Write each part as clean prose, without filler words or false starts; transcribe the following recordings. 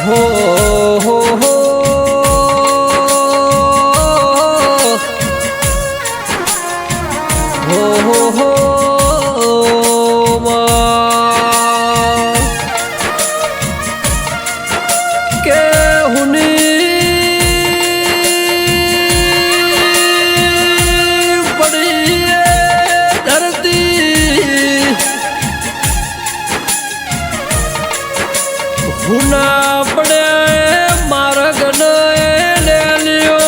हो हो हो हो हो के हुनी बड़ी धरती हुना पड़े मार्ग ले लियो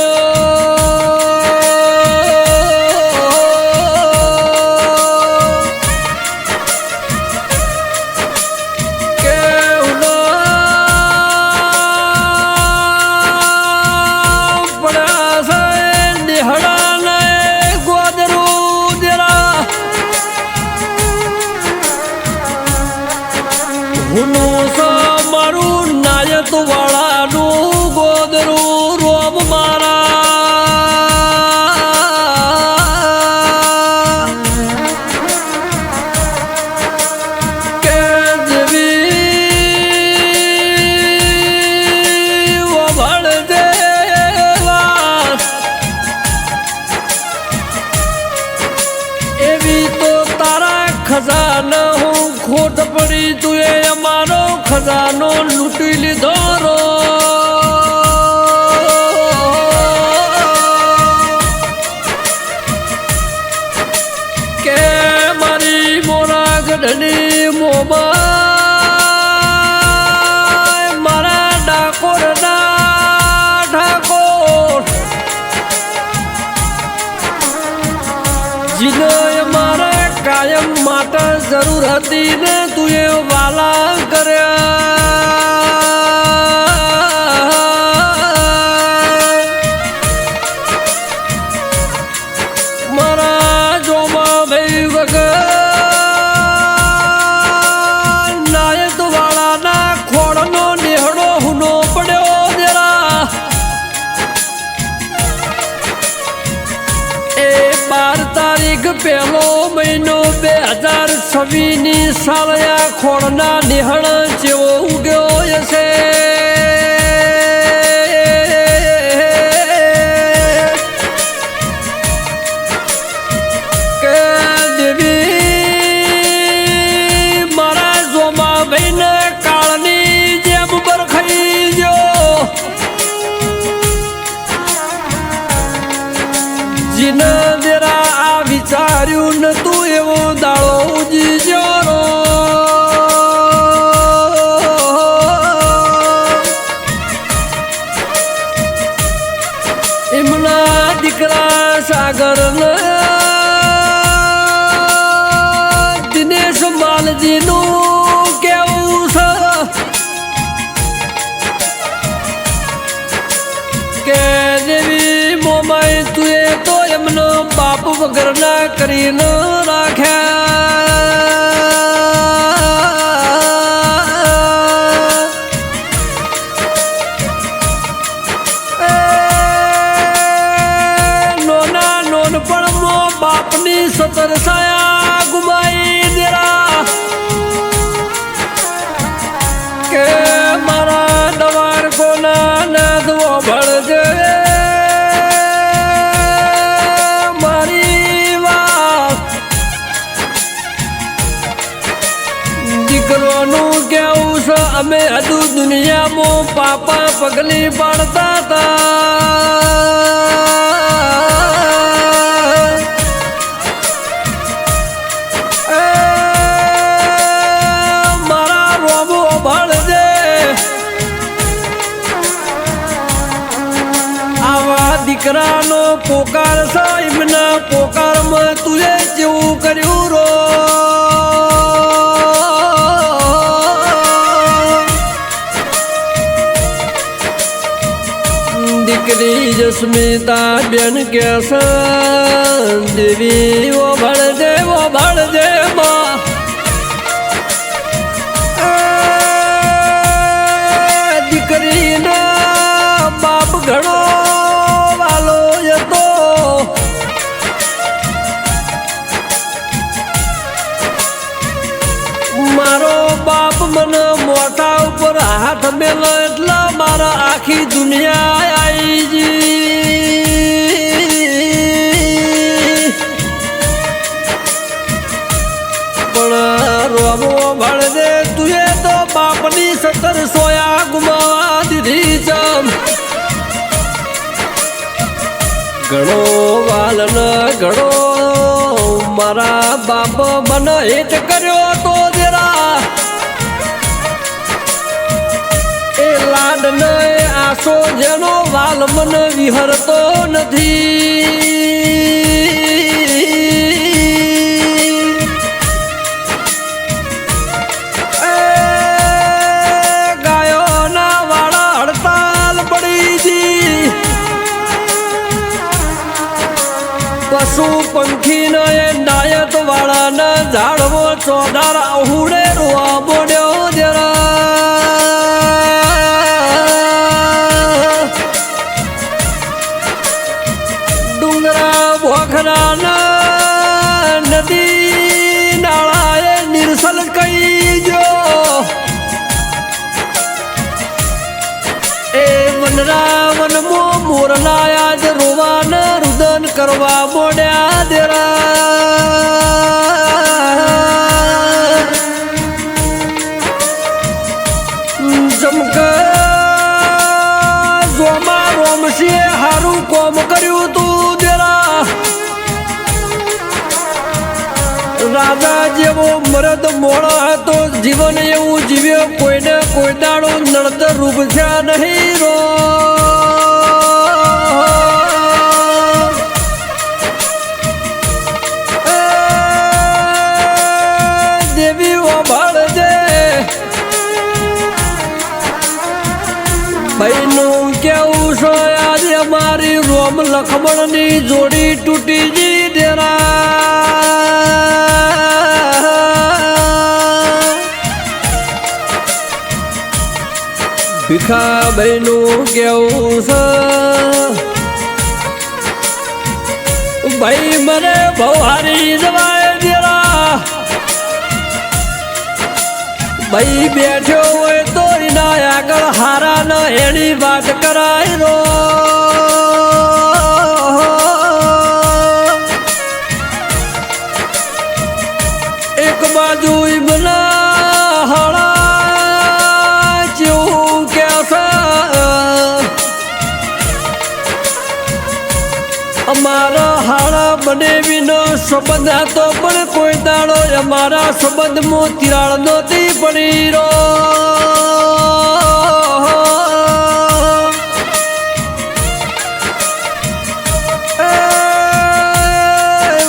के हुना पड़ा से निहड़ा ने गोदरू जरा हुनो सा मारू नायत वाला नु गोदरू रोम मारा के देवी वो भड़ देवा एवी तो तारा खजाना हूँ खोट पड़ी तुए અમારો ખજાનો લૂંટી લીધો રો કે મારી મોરા ગઢની મોબા મારા ડાકોરના ઠાકોર જીને મારા કાયમ માટે જરૂર હતી ને તું એ વાલા કર્યા મારા જોમાં ભાઈ વગર નાયત વાળાના ખોળનો નેહડો હુનો પડ્યો જરા એ 12 તારીખ પહેલો મહિનો 2026 ની સાલયા ખોળના નિહણ જેવો ઉગ્યો હશે કે દેવી મારા જોમા ભાઈને કાળની જેમ બરખાઈ ગયો જીને દેરા આ વિચાર્યું નતું એવો દાળો ઉજી રો એમના દીકરા સાગર દિનેશ માલજી નું કેવું છે કે દેવી મોમાઈ તુએ તો એમનો બાપ વગર ના કરીને રાખ્યા નોના નોનપણમાં બાપની સતર સાયા ગુમાઈ દેરા કે મારા દવાર કોના નાદવો ભળજે દીકરોનું કેવું છે અમે હજુ દુનિયામાં પાપા પગલી પાડતા હતા મારા રોબો ભળજે આવા દીકરાનો પોકાર છે એમના પોકારમાં તુએ જેવું કર્યું રો દીકરી જસ્મિતા બેન કે દેવી ઓ ભળજે માં દીકરીના બાપ ઘણો વાલો હતો મારો બાપ મને મોટા ઉપર હાથ હાથ મેલ એટલા મારા આખી દુનિયા આવી જી પણ રોમો ભળદે તુએ તો બાપની 17 સોયા ગુમાવા દીધી ચમ ઘણો વાલન ઘણો મારા બાપ મને હેત કર્યો તો જરા એ લાડ ને આસો જેનો વાલ મને વિહરતો નથી ગાયોના વાળા હડતાલ પડી જી પશુ પંખી ને નાયત વાળા ના ઝાડવો ચોધાર અહુડે રોવા બોડ્યો જરા ડુંગરા ભોખરા ના નદી નાળાએ નિર્સલ કઈ જો એ વનરાવન મો મોરલાયા જ રોવાના રુદન કરવા મોડ્યા દેરા જમક જોમા રોમશીએ હારું કોમ કર્યું તું દેરા રાજા જેવો મરદ મોળો હતો જીવન એવું જીવ્યો કોઈને કોઈ દાડો નડતર રૂપ થયા નહીં રો દેવી ઓભાળજે ભાઈનું કેવું છો આજે મારી રોમ લખમણની જોડી તૂટી જી ડેરા ભીખા ભાઈનું કેવું છે ભાઈ મને બહુ હારી જવાય દેરા ભાઈ બેઠ્યો હોય તો એના આગળ હારા ન એની વાત કરાય રો એક બાજુ બના હળા જેવું કે અમારા હાડા બને વિનો સંબંધ હતો પણ કોઈ દાડો અમારા સંબંધમાં તિરાડ નહોતી પડી રો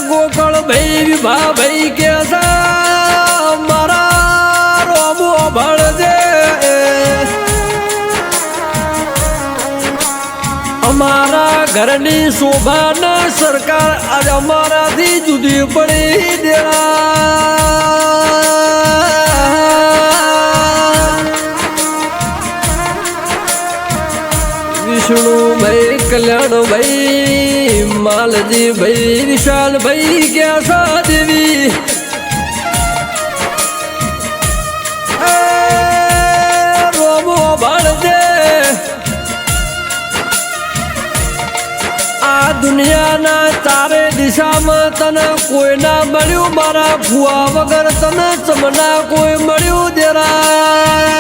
ગોકળ ભાઈ વિભા ભાઈ કે મારા રોમો ભળજે અમારા ઘરની શોભાના સરકાર આજ અમારાથી જુદી પડી દેવા વિષ્ણુભાઈ કલ્યાણભાઈ માલજીભાઈ વિશાલભાઈ ગ્યાસા દેવી રોમો ભળજે આ દુનિયાના ચારે દિશામાં તને કોઈ ના મળ્યું મારા ફુવા વગર તને ચમના કોઈ મળ્યું દેરા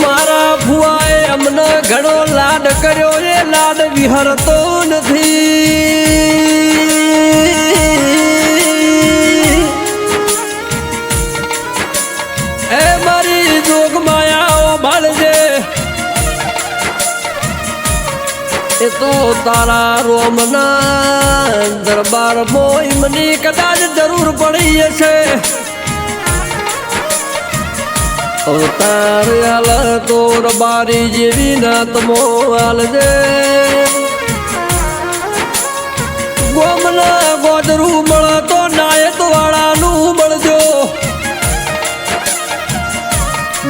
મારા ફુવાએ અમને ઘણો લાડ કર્યો એ લાડ વિહરતો નથી એ મારી જોગ માયાઓ ભાળજે એ તો તારા રોમના દરબાર મોય મને કદાચ જરૂર પડી હશે અવતાર આલ તો રબારી જેવી નાતમો આલજે ગોમના ગોદરું મળતો નાયત વાળાનું મળજો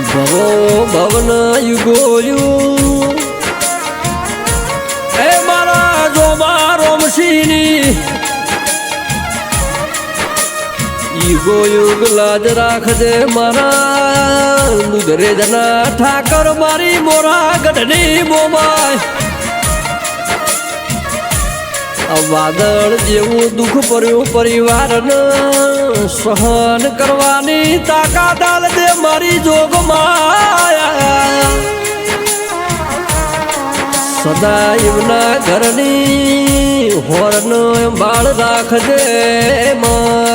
ભવો ભવન યુગો યુગ યુગો યુગ લાજ રાખજે મારા દુધરેજના ઠાકર મારી મોરા ગઢની મોમાય વાદળ જેવું દુઃખ પડ્યું પરિવારને સહન કરવાની તાકાત આલજે મારી જોગમાયા સદા એમના ઘરની હોરનો બાળ રાખજે માં